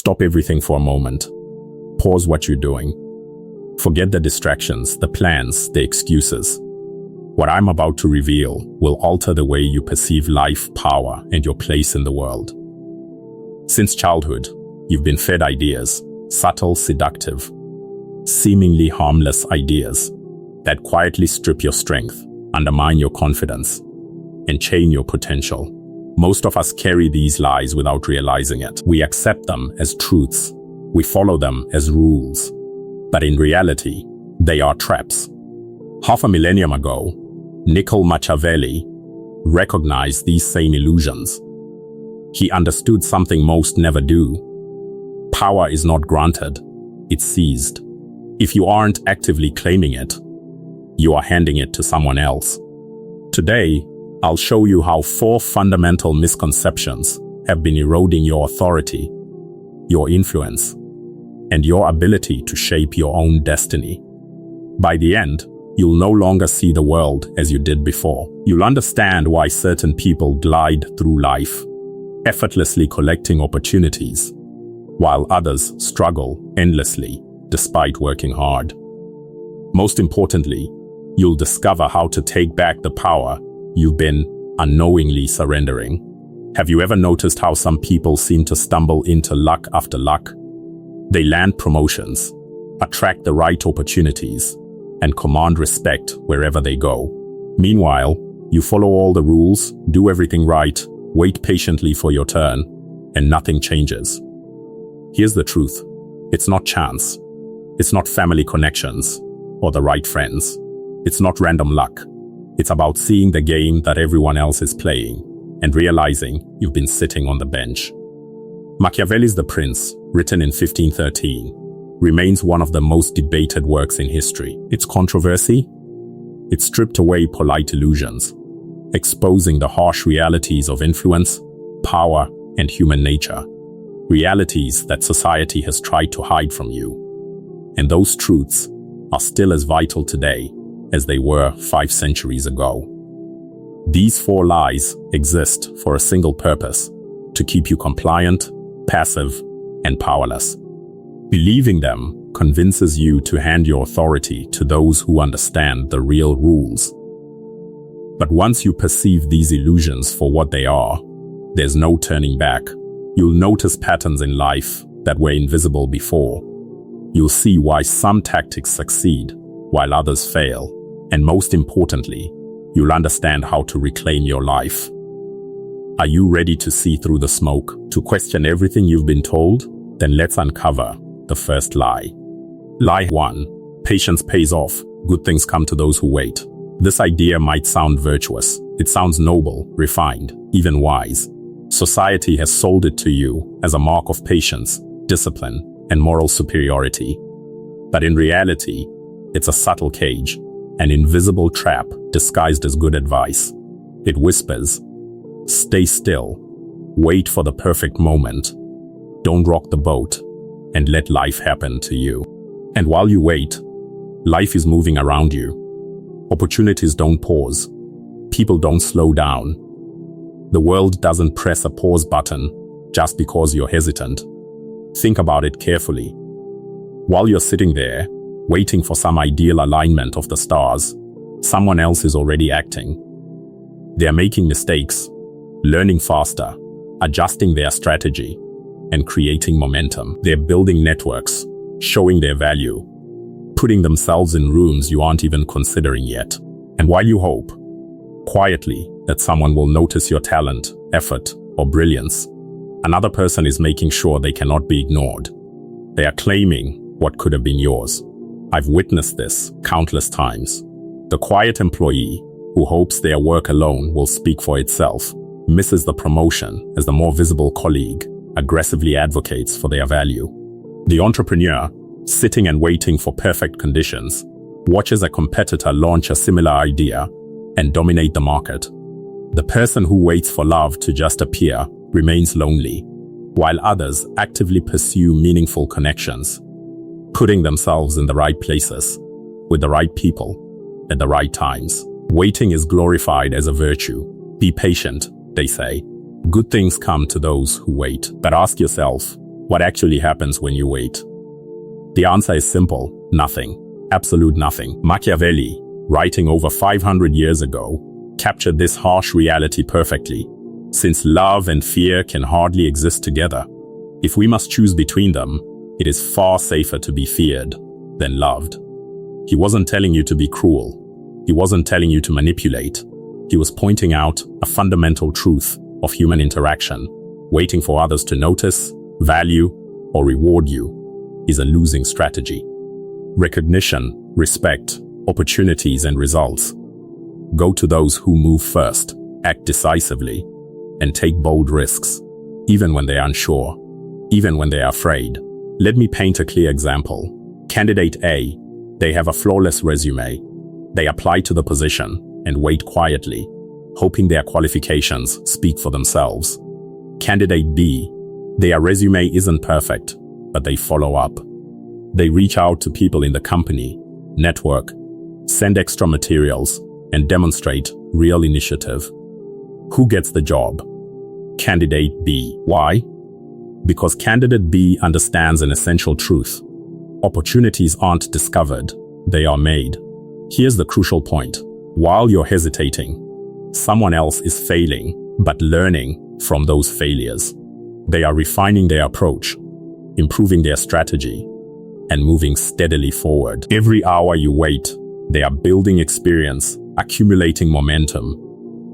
Stop everything for a moment. Pause what you're doing. Forget the distractions, the plans, the excuses. What I'm about to reveal will alter the way you perceive life, power, and your place in the world. Since childhood, you've been fed ideas, subtle, seductive, seemingly harmless ideas that quietly strip your strength, undermine your confidence, and chain your potential. Most of us carry these lies without realizing it. We accept them as truths. We follow them as rules. But in reality, they are traps. Half a millennium ago, Niccolò Machiavelli recognized these same illusions. He understood something most never do. Power is not granted, it's seized. If you aren't actively claiming it, you are handing it to someone else. Today, I'll show you how 4 fundamental misconceptions have been eroding your authority, your influence, and your ability to shape your own destiny. By the end, you'll no longer see the world as you did before. You'll understand why certain people glide through life, effortlessly collecting opportunities, while others struggle endlessly despite working hard. Most importantly, you'll discover how to take back the power you've been unknowingly surrendering. Have you ever noticed how some people seem to stumble into luck after luck? They land promotions, attract the right opportunities, and command respect wherever they go. Meanwhile, you follow all the rules, do everything right, wait patiently for your turn, and nothing changes. Here's the truth. It's not chance. It's not family connections or the right friends. It's not random luck. It's about seeing the game that everyone else is playing and realizing you've been sitting on the bench. Machiavelli's The Prince, written in 1513, remains one of the most debated works in history. Its controversy? It stripped away polite illusions, exposing the harsh realities of influence, power, and human nature. Realities that society has tried to hide from you. And those truths are still as vital today as they were 5 centuries ago. These 4 lies exist for a single purpose: to keep you compliant, passive, and powerless. Believing them convinces you to hand your authority to those who understand the real rules. But once you perceive these illusions for what they are, there's no turning back. You'll notice patterns in life that were invisible before. You'll see why some tactics succeed while others fail. And most importantly, you'll understand how to reclaim your life. Are you ready to see through the smoke, to question everything you've been told? Then let's uncover the first lie. Lie 1. Patience pays off. Good things come to those who wait. This idea might sound virtuous. It sounds noble, refined, even wise. Society has sold it to you as a mark of patience, discipline, and moral superiority. But in reality, it's a subtle cage, an invisible trap disguised as good advice. It whispers, stay still, wait for the perfect moment, don't rock the boat, and let life happen to you. And while you wait, life is moving around you. Opportunities don't pause. People don't slow down. The world doesn't press a pause button just because you're hesitant. Think about it carefully. While you're sitting there, waiting for some ideal alignment of the stars, someone else is already acting. They're making mistakes, learning faster, adjusting their strategy, and creating momentum. They're building networks, showing their value, putting themselves in rooms you aren't even considering yet. And while you hope, quietly, that someone will notice your talent, effort, or brilliance, another person is making sure they cannot be ignored. They are claiming what could have been yours. I've witnessed this countless times. The quiet employee, who hopes their work alone will speak for itself, misses the promotion as the more visible colleague aggressively advocates for their value. The entrepreneur, sitting and waiting for perfect conditions, watches a competitor launch a similar idea and dominate the market. The person who waits for love to just appear remains lonely, while others actively pursue meaningful connections, putting themselves in the right places, with the right people, at the right times. Waiting is glorified as a virtue. Be patient, they say. Good things come to those who wait. But ask yourself, What actually happens when you wait? The answer is simple: nothing. Absolute nothing. Machiavelli, writing over 500 years ago, captured this harsh reality perfectly. Since love and fear can hardly exist together, if we must choose between them, it is far safer to be feared than loved. He wasn't telling you to be cruel. He wasn't telling you to manipulate. He was pointing out a fundamental truth of human interaction. Waiting for others to notice, value, or reward you is a losing strategy. Recognition, respect, opportunities, and results go to those who move first, act decisively, and take bold risks, even when they are unsure, even when they are afraid. Let me paint a clear example. Candidate A, they have a flawless resume. They apply to the position and wait quietly, hoping their qualifications speak for themselves. Candidate B, their resume isn't perfect, but they follow up. They reach out to people in the company, network, send extra materials, and demonstrate real initiative. Who gets the job? Candidate B. Why? Because candidate B understands an essential truth. Opportunities aren't discovered, they are made. Here's the crucial point. While you're hesitating, someone else is failing, but learning from those failures. They are refining their approach, improving their strategy, and moving steadily forward. Every hour you wait, they are building experience, accumulating momentum,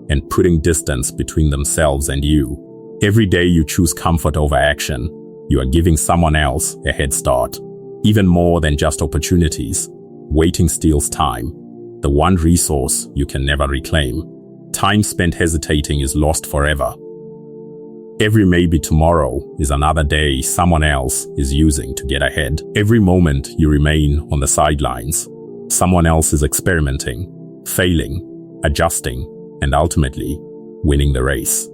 and putting distance between themselves and you. Every day you choose comfort over action, you are giving someone else a head start. Even more than just opportunities, waiting steals time, the one resource you can never reclaim. Time spent hesitating is lost forever. Every maybe tomorrow is another day someone else is using to get ahead. Every moment you remain on the sidelines, someone else is experimenting, failing, adjusting, and ultimately winning the race.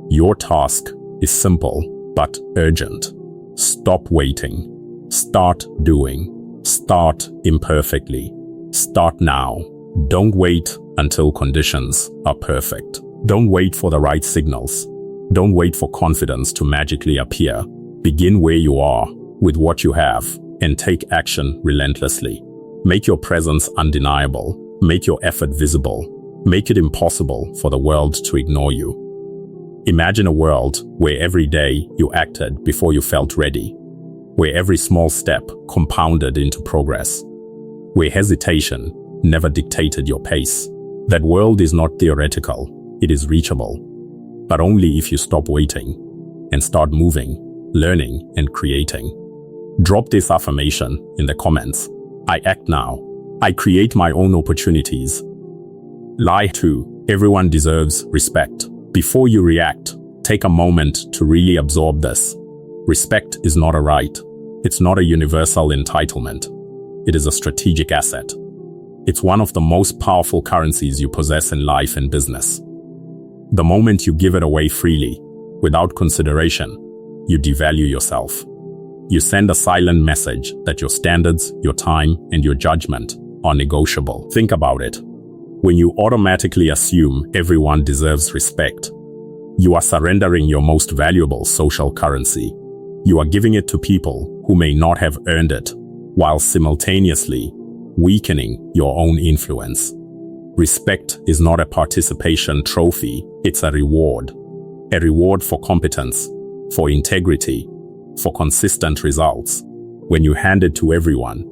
Your task is simple but urgent. Stop waiting. Start doing. Start imperfectly. Start now. Don't wait until conditions are perfect. Don't wait for the right signals. Don't wait for confidence to magically appear. Begin where you are, with what you have, and take action relentlessly. Make your presence undeniable. Make your effort visible. Make it impossible for the world to ignore you. Imagine a world where every day you acted before you felt ready, where every small step compounded into progress, where hesitation never dictated your pace. That world is not theoretical, it is reachable. But only if you stop waiting and start moving, learning, and creating. Drop this affirmation in the comments. I act now. I create my own opportunities. Lie 2. Everyone deserves respect. Before you react, take a moment to really absorb this. Respect is not a right. It's not a universal entitlement. It is a strategic asset. It's one of the most powerful currencies you possess in life and business. The moment you give it away freely, without consideration, you devalue yourself. You send a silent message that your standards, your time, and your judgment are negotiable. Think about it. When you automatically assume everyone deserves respect, you are surrendering your most valuable social currency. You are giving it to people who may not have earned it, while simultaneously weakening your own influence. Respect is not a participation trophy, it's a reward. A reward for competence, for integrity, for consistent results. When you hand it to everyone,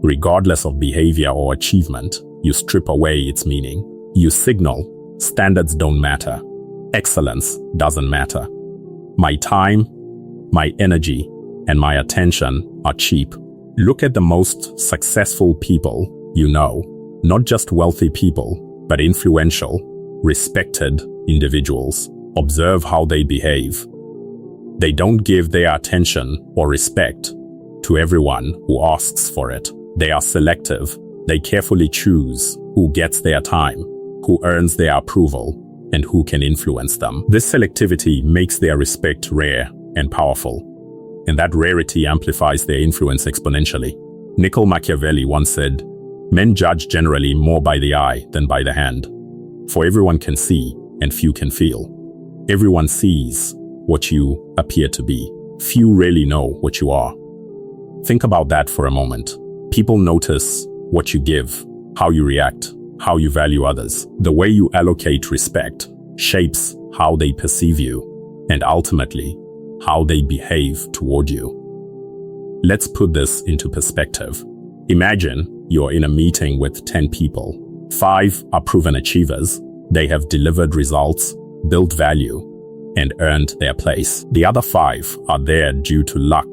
regardless of behavior or achievement, you strip away its meaning. You signal, standards don't matter. Excellence doesn't matter. My time, my energy, and my attention are cheap. Look at the most successful people you know. Not just wealthy people, but influential, respected individuals. Observe how they behave. They don't give their attention or respect to everyone who asks for it. They are selective. They carefully choose who gets their time, who earns their approval, and who can influence them. This selectivity makes their respect rare and powerful, and that rarity amplifies their influence exponentially. Niccolò Machiavelli once said, "Men judge generally more by the eye than by the hand. For everyone can see, and few can feel. Everyone sees what you appear to be, few really know what you are. Think about that for a moment. People notice what you give, how you react, how you value others. The way you allocate respect shapes how they perceive you, and ultimately, how they behave toward you. Let's put this into perspective. Imagine you're in a meeting with 10 people. 5 are proven achievers. They have delivered results, built value, and earned their place. The other 5 are there due to luck,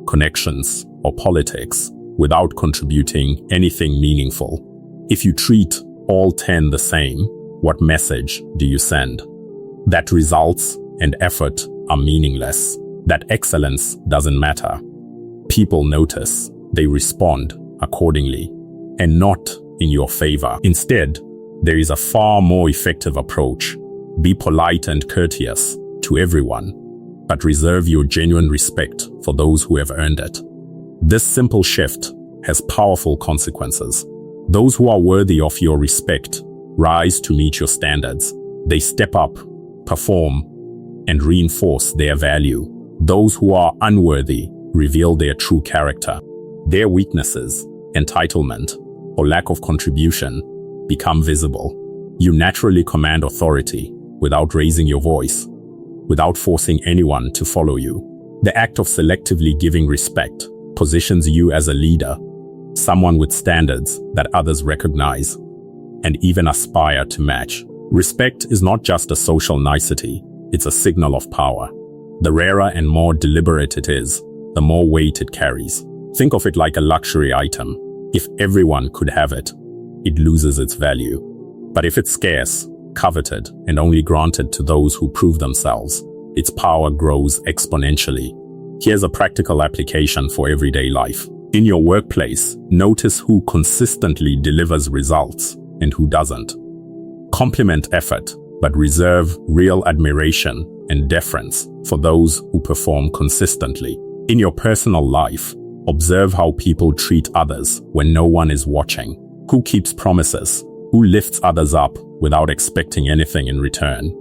connections, or politics, without contributing anything meaningful. If you treat all 10 the same, what message do you send? That results and effort are meaningless. That excellence doesn't matter. People notice, they respond accordingly, and not in your favor. Instead, there is a far more effective approach. Be polite and courteous to everyone, but reserve your genuine respect for those who have earned it. This simple shift has powerful consequences. Those who are worthy of your respect rise to meet your standards. They step up, perform, and reinforce their value. Those who are unworthy reveal their true character. Their weaknesses, entitlement, or lack of contribution become visible. You naturally command authority without raising your voice, without forcing anyone to follow you. The act of selectively giving respect positions you as a leader, someone with standards that others recognize and even aspire to match. Respect is not just a social nicety, it's a signal of power. The rarer and more deliberate it is, the more weight it carries. Think of it like a luxury item. If everyone could have it, it loses its value. But if it's scarce, coveted, and only granted to those who prove themselves, its power grows exponentially. Here's a practical application for everyday life. In your workplace, notice who consistently delivers results and who doesn't. Compliment effort, but reserve real admiration and deference for those who perform consistently. In your personal life, observe how people treat others when no one is watching. Who keeps promises? Who lifts others up without expecting anything in return?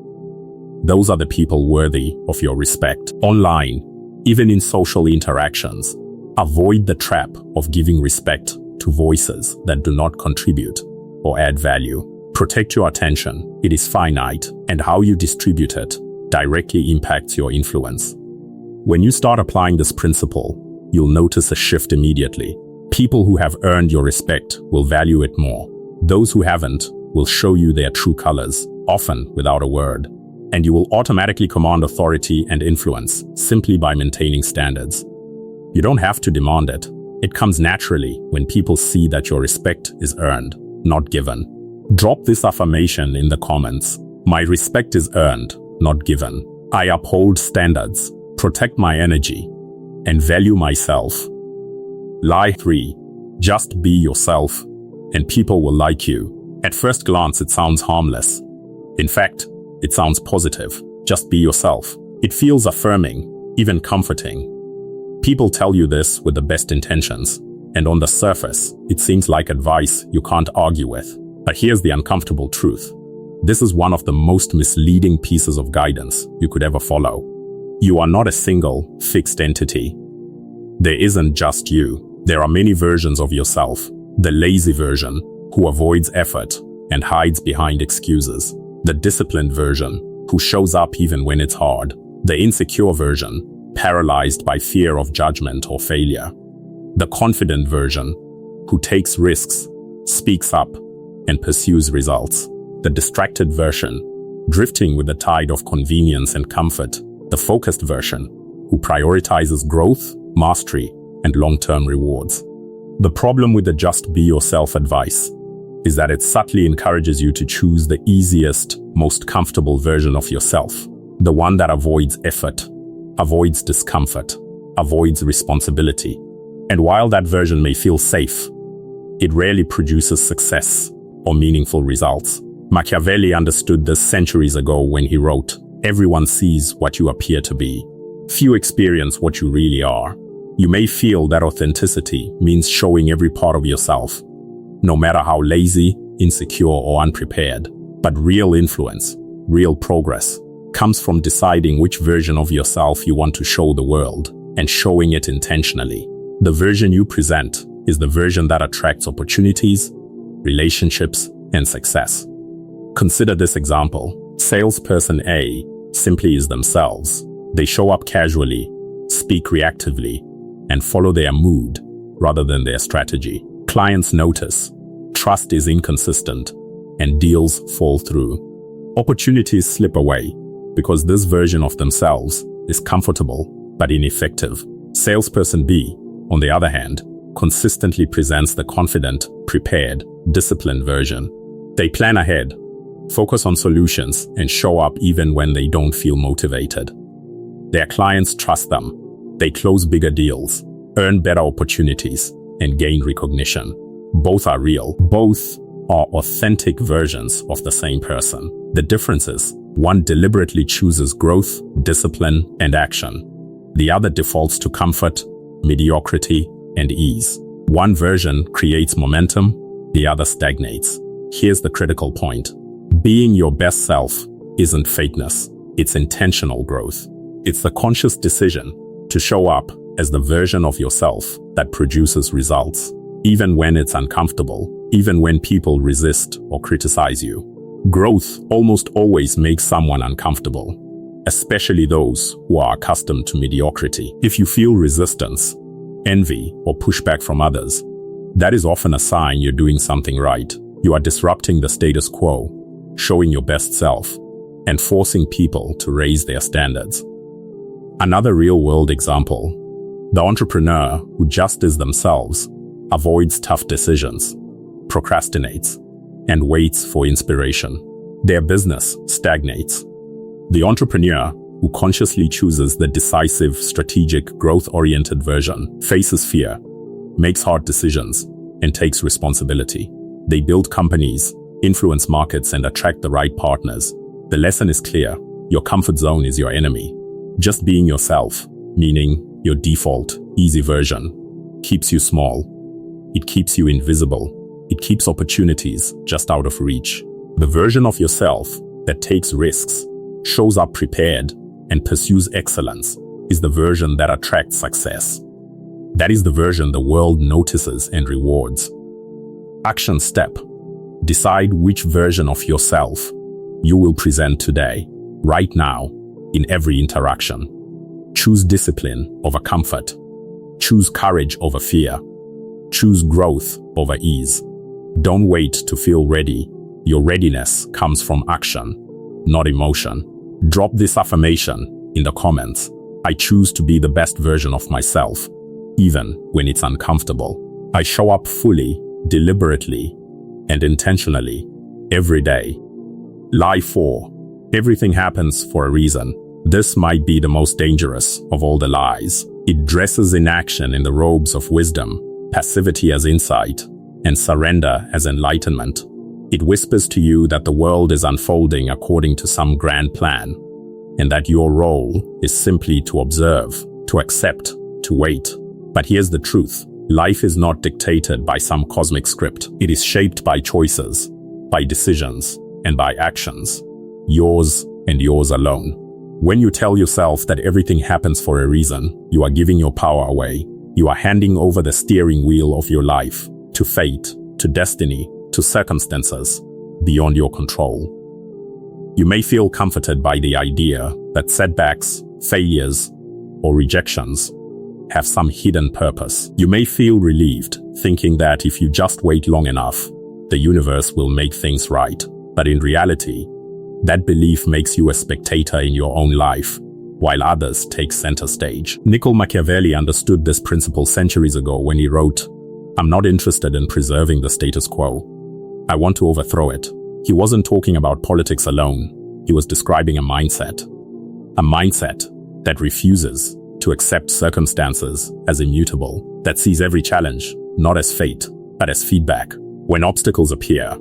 Those are the people worthy of your respect. Online, even in social interactions, avoid the trap of giving respect to voices that do not contribute or add value. Protect your attention. It is finite, and how you distribute it directly impacts your influence. When you start applying this principle, you'll notice a shift immediately. People who have earned your respect will value it more. Those who haven't will show you their true colors, often without a word. And you will automatically command authority and influence simply by maintaining standards. You don't have to demand it. It comes naturally when people see that your respect is earned, not given. Drop this affirmation in the comments. My respect is earned, not given. I uphold standards, protect my energy, and value myself. Lie 3. Just be yourself, and people will like you. At first glance, it sounds harmless. In fact, it sounds positive. Just be yourself. It feels affirming, even comforting. People tell you this with the best intentions, and on the surface, it seems like advice you can't argue with. But here's the uncomfortable truth. This is one of the most misleading pieces of guidance you could ever follow. You are not a single, fixed entity. There isn't just you. There are many versions of yourself. The lazy version, who avoids effort and hides behind excuses. The disciplined version, who shows up even when it's hard. The insecure version, paralyzed by fear of judgment or failure. The confident version, who takes risks, speaks up, and pursues results. The distracted version, drifting with the tide of convenience and comfort. The focused version, who prioritizes growth, mastery, and long-term rewards. The problem with the just be yourself advice is that it subtly encourages you to choose the easiest, most comfortable version of yourself. The one that avoids effort, avoids discomfort, avoids responsibility. And while that version may feel safe, it rarely produces success or meaningful results. Machiavelli understood this centuries ago when he wrote, "Everyone sees what you appear to be. Few experience what you really are." You may feel that authenticity means showing every part of yourself, no matter how lazy, insecure, or unprepared. But real influence, real progress, comes from deciding which version of yourself you want to show the world and showing it intentionally. The version you present is the version that attracts opportunities, relationships, and success. Consider this example. Salesperson A simply is themselves. They show up casually, speak reactively, and follow their mood rather than their strategy. Clients notice, trust is inconsistent, and deals fall through. Opportunities slip away because this version of themselves is comfortable but ineffective. Salesperson B, on the other hand, consistently presents the confident, prepared, disciplined version. They plan ahead, focus on solutions, and show up even when they don't feel motivated. Their clients trust them. They close bigger deals, earn better opportunities, and gain recognition. Both are real. Both are authentic versions of the same person. The difference is, one deliberately chooses growth, discipline, and action. The other defaults to comfort, mediocrity, and ease. One version creates momentum, the other stagnates. Here's the critical point. Being your best self isn't fakeness, it's intentional growth. It's the conscious decision to show up as the version of yourself that produces results, even when it's uncomfortable, even when people resist or criticize you. Growth almost always makes someone uncomfortable, especially those who are accustomed to mediocrity. If you feel resistance, envy, or pushback from others, that is often a sign you're doing something right. You are disrupting the status quo, showing your best self, and forcing people to raise their standards. Another real-world example, the entrepreneur who just is themselves, avoids tough decisions, procrastinates, and waits for inspiration. Their business stagnates. The entrepreneur who consciously chooses the decisive, strategic, growth-oriented version faces fear, makes hard decisions, and takes responsibility. They build companies, influence markets, and attract the right partners. The lesson is clear. Your comfort zone is your enemy. Just being yourself, meaning your default, easy version, keeps you small. It keeps you invisible. It keeps opportunities just out of reach. The version of yourself that takes risks, shows up prepared, and pursues excellence is the version that attracts success. That is the version the world notices and rewards. Action step. Decide which version of yourself you will present today, right now, in every interaction. Choose discipline over comfort. Choose courage over fear. Choose growth over ease. Don't wait to feel ready. Your readiness comes from action, not emotion. Drop this affirmation in the comments. I choose to be the best version of myself, even when it's uncomfortable. I show up fully, deliberately, and intentionally every day. Lie 4. Everything happens for a reason. This might be the most dangerous of all the lies. It dresses inaction in the robes of wisdom, passivity as insight, and surrender as enlightenment. It whispers to you that the world is unfolding according to some grand plan, and that your role is simply to observe, to accept, to wait. But here's the truth. Life is not dictated by some cosmic script. It is shaped by choices, by decisions, and by actions. Yours and yours alone. When you tell yourself that everything happens for a reason, you are giving your power away. You are handing over the steering wheel of your life to fate, to destiny, to circumstances beyond your control. You may feel comforted by the idea that setbacks, failures, or rejections have some hidden purpose. You may feel relieved, thinking that if you just wait long enough, the universe will make things right. But in reality, that belief makes you a spectator in your own life, while others take center stage. Niccolò Machiavelli understood this principle centuries ago when he wrote, "I'm not interested in preserving the status quo. I want to overthrow it." He wasn't talking about politics alone. He was describing a mindset. A mindset that refuses to accept circumstances as immutable, that sees every challenge not as fate, but as feedback. When obstacles appear,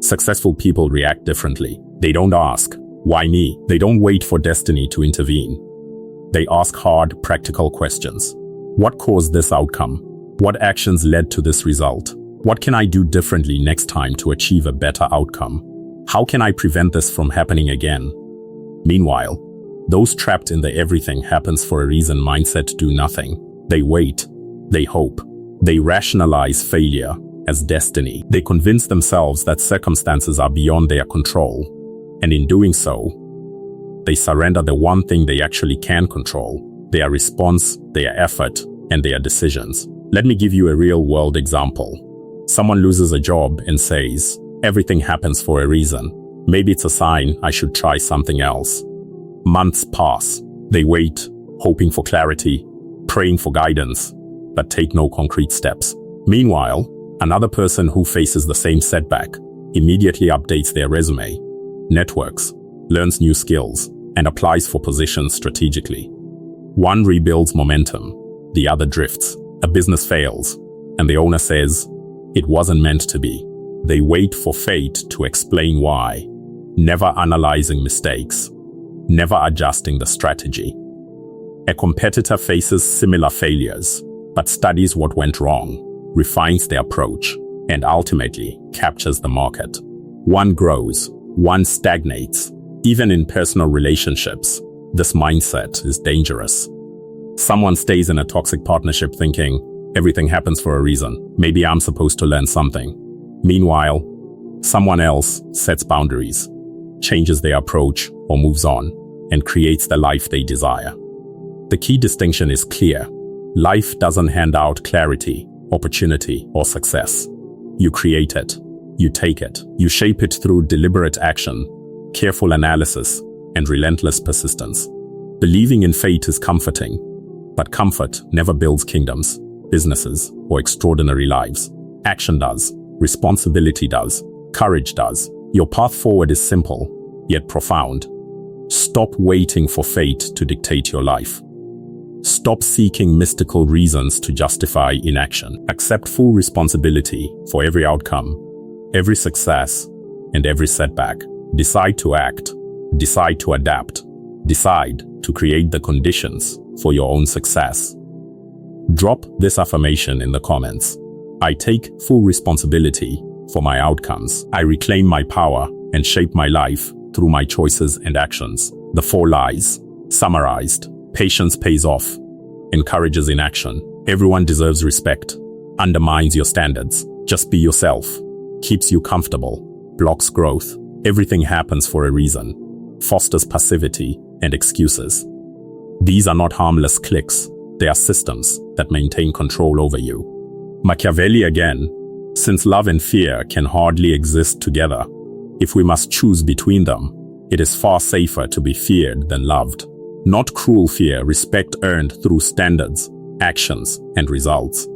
successful people react differently. They don't ask, "Why me?" They don't wait for destiny to intervene. They ask hard, practical questions. What caused this outcome? What actions led to this result? What can I do differently next time to achieve a better outcome? How can I prevent this from happening again? Meanwhile, those trapped in the everything happens for a reason mindset do nothing. They wait, they hope, they rationalize failure as destiny. They convince themselves that circumstances are beyond their control, and in doing so, they surrender the one thing they actually can control: their response, their effort, and their decisions. Let me give you a real-world example. Someone loses a job and says, "Everything happens for a reason. Maybe it's a sign I should try something else." Months pass. They wait, hoping for clarity, praying for guidance, but take no concrete steps. Meanwhile, another person who faces the same setback immediately updates their resume, networks, learns new skills, and applies for positions strategically. One rebuilds momentum, the other drifts. A business fails, and the owner says, "It wasn't meant to be." They wait for fate to explain why, never analyzing mistakes, never adjusting the strategy. A competitor faces similar failures, but studies what went wrong, refines the approach, and ultimately captures the market. One grows, one stagnates. Even in personal relationships, this mindset is dangerous. Someone stays in a toxic partnership thinking, "Everything happens for a reason. Maybe I'm supposed to learn something." Meanwhile, someone else sets boundaries, changes their approach, or moves on, and creates the life they desire. The key distinction is clear. Life doesn't hand out clarity, opportunity, or success. You create it. You take it. You shape it through deliberate action, careful analysis, and relentless persistence. Believing in fate is comforting, but comfort never builds kingdoms, businesses, or extraordinary lives. Action does. Responsibility does. Courage does. Your path forward is simple, yet profound. Stop waiting for fate to dictate your life. Stop seeking mystical reasons to justify inaction. Accept full responsibility for every outcome, every success, and every setback. Decide to act. Decide to adapt. Decide to create the conditions for your own success. Drop this affirmation in the comments. I take full responsibility for my outcomes. I reclaim my power and shape my life through my choices and actions. The 4 lies. Summarized. Patience pays off. Encourages inaction. Everyone deserves respect. Undermines your standards. Just be yourself. Keeps you comfortable. Blocks growth. Everything happens for a reason. Fosters passivity and excuses. These are not harmless clicks. They are systems that maintain control over you. Machiavelli again. Since love and fear can hardly exist together, if we must choose between them, it is far safer to be feared than loved. Not cruel fear, respect earned through standards, actions, and results.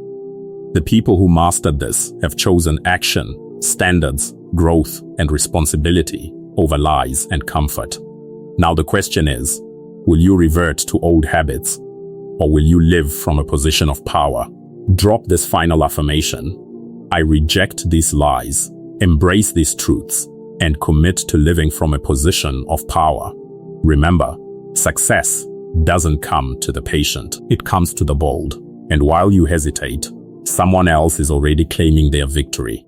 The people who mastered this have chosen action, standards, growth, and responsibility over lies and comfort. Now the question is, will you revert to old habits, or will you live from a position of power? Drop this final affirmation. I reject these lies, embrace these truths, and commit to living from a position of power. Remember, success doesn't come to the patient, it comes to the bold. And while you hesitate, someone else is already claiming their victory.